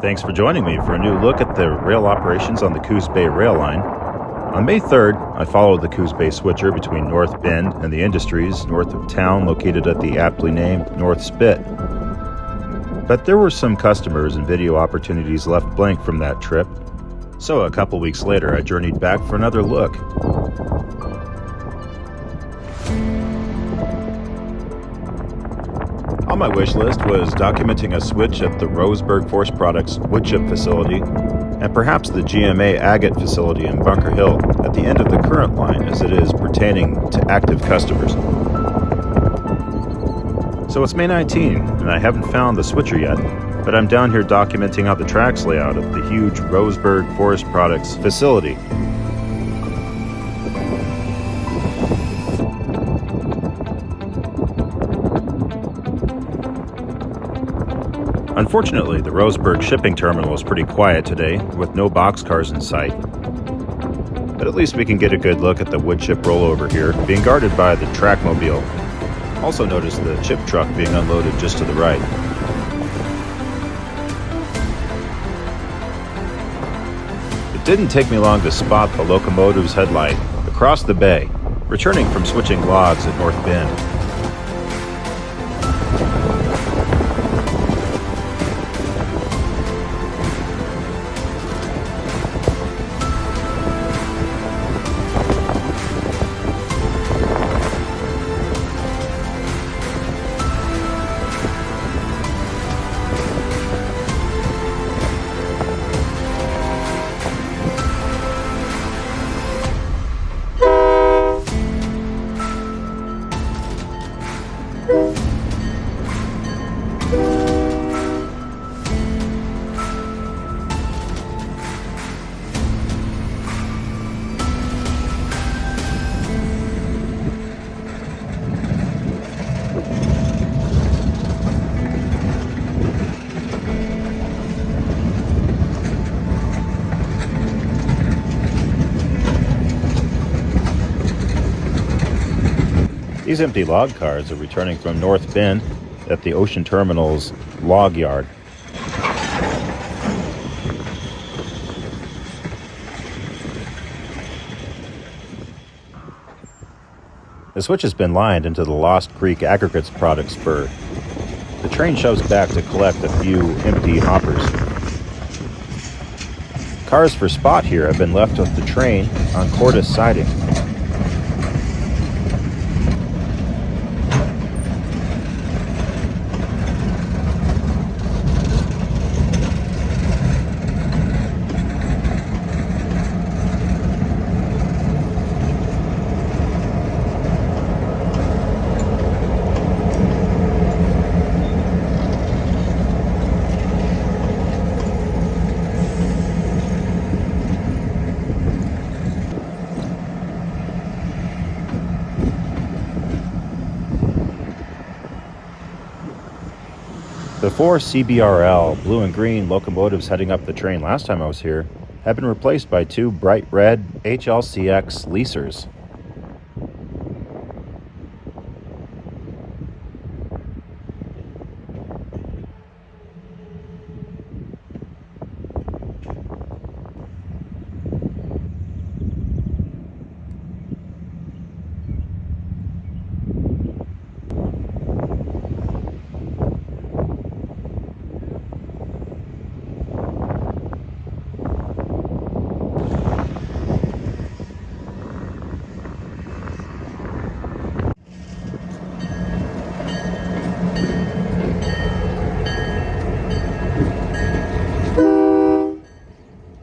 Thanks for joining me for a new look at the rail operations on the Coos Bay rail line. On May 3rd, I followed the Coos Bay Switcher between North Bend and the Industries north of town located at the aptly named North Spit. But there were some customers and video opportunities left blank from that trip, so a couple weeks later I journeyed back for another look. On my wish list was documenting a switch at the Roseburg Forest Products woodchip facility and perhaps the GMA agate facility in Bunker Hill at the end of the current line as it is pertaining to active customers. So it's May 19 and I haven't found the switcher yet, but I'm down here documenting out the tracks layout of the huge Roseburg Forest Products facility. Unfortunately, the Roseburg shipping terminal is pretty quiet today, with no boxcars in sight. But at least we can get a good look at the wood chip rollover here, being guarded by the trackmobile. Also notice the chip truck being unloaded just to the right. It didn't take me long to spot the Locomotive's headlight across the bay, returning from switching logs at North Bend. These empty log cars are returning from North Bend at the Ocean Terminal's log yard. The switch has been lined into the Lost Creek Aggregates product spur. The train shoves back to collect a few empty hoppers. Cars for spot here have been left with the train on cordless siding. The four CBRL blue and green locomotives heading up the train last time I was here have been replaced by two bright red HLCX leasers.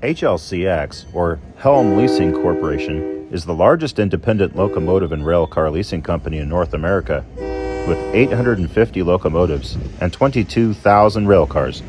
HLCX, or Helm Leasing Corporation, is the largest independent locomotive and rail car leasing company in North America, with 850 locomotives and 22,000 rail cars.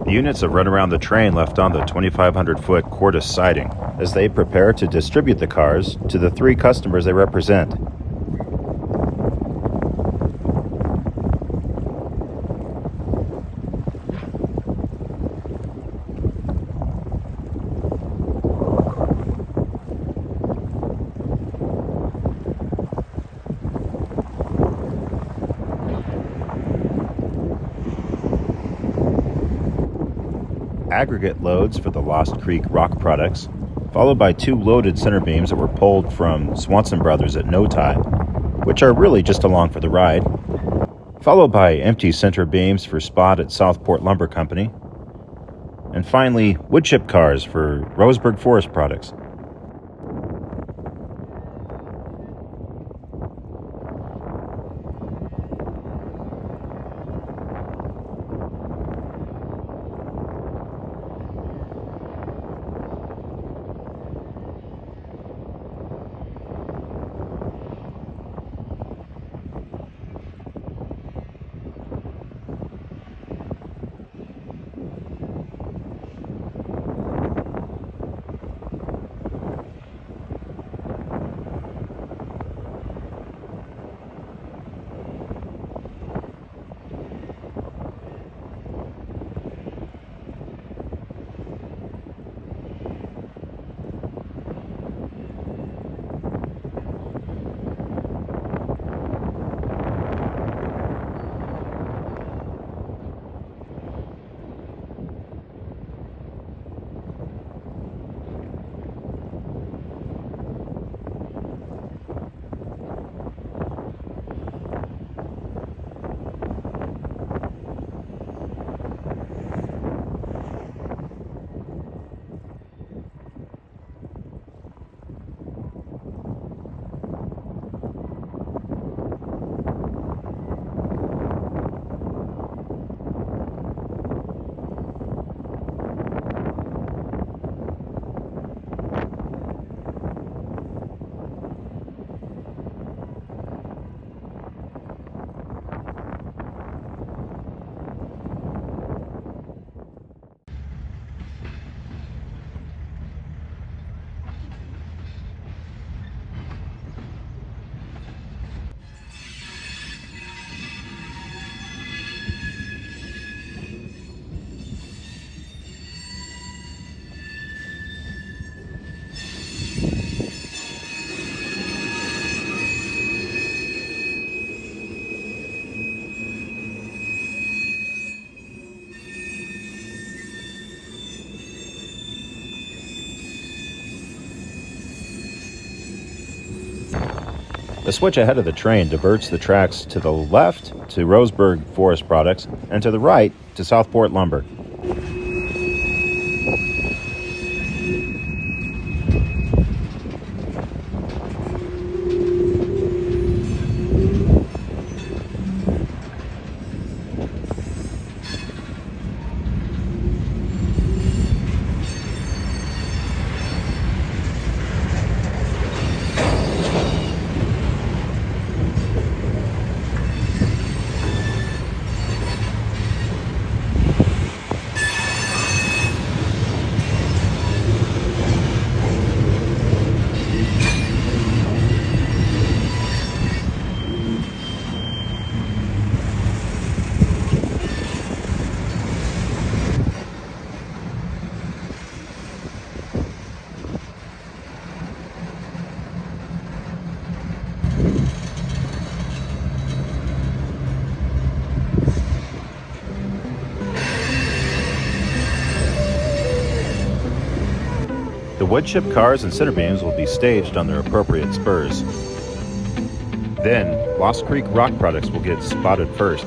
The units that run around the train left on the 2,500-foot Cordis siding as they prepare to distribute the cars to the 3 customers they represent. Aggregate loads for the Lost Creek rock products, followed by 2 loaded center beams that were pulled from Swanson Brothers at no tie, which are really just along for the ride, followed by empty center beams for Spot at Southport Lumber Company, and finally wood chip cars for Roseburg Forest Products. The switch ahead of the train diverts the tracks to the left to Roseburg Forest Products and to the right to Southport Lumber. wood chip cars and center beams will be staged on their appropriate spurs. Then, Lost Creek rock products will get spotted first.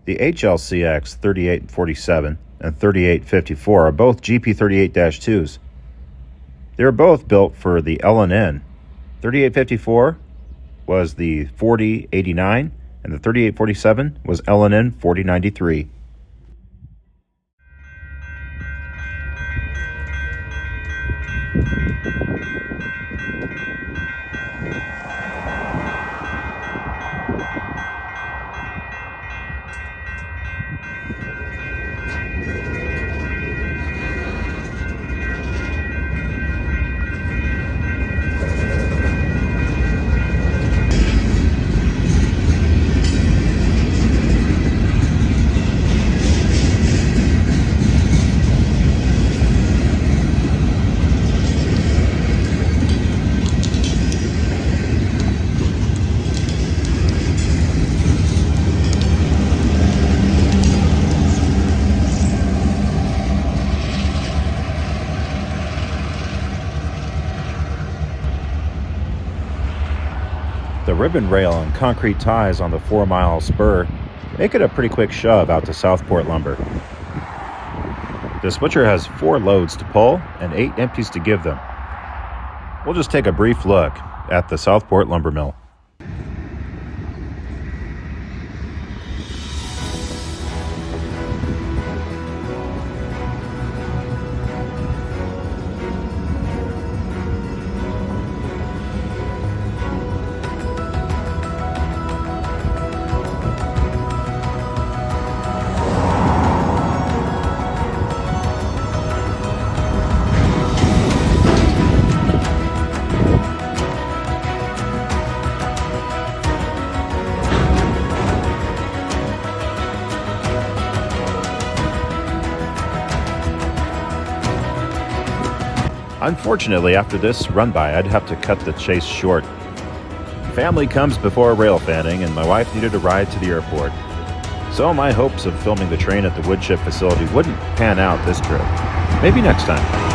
The HLCX 3847 and 3854 are both GP38-2s. They were both built for the L&N. 3854 was the 4089 and the 3847 was L&N 4093. The ribbon rail and concrete ties on the 4-mile spur make it a pretty quick shove out to Southport Lumber. The switcher has 4 loads to pull and 8 empties to give them. We'll just take a brief look at the Southport Lumber Mill. Unfortunately, after this run-by, I'd have to cut the chase short. Family comes before rail fanning, and my wife needed a ride to the airport. So my hopes of filming the train at the woodchip facility wouldn't pan out this trip. Maybe next time.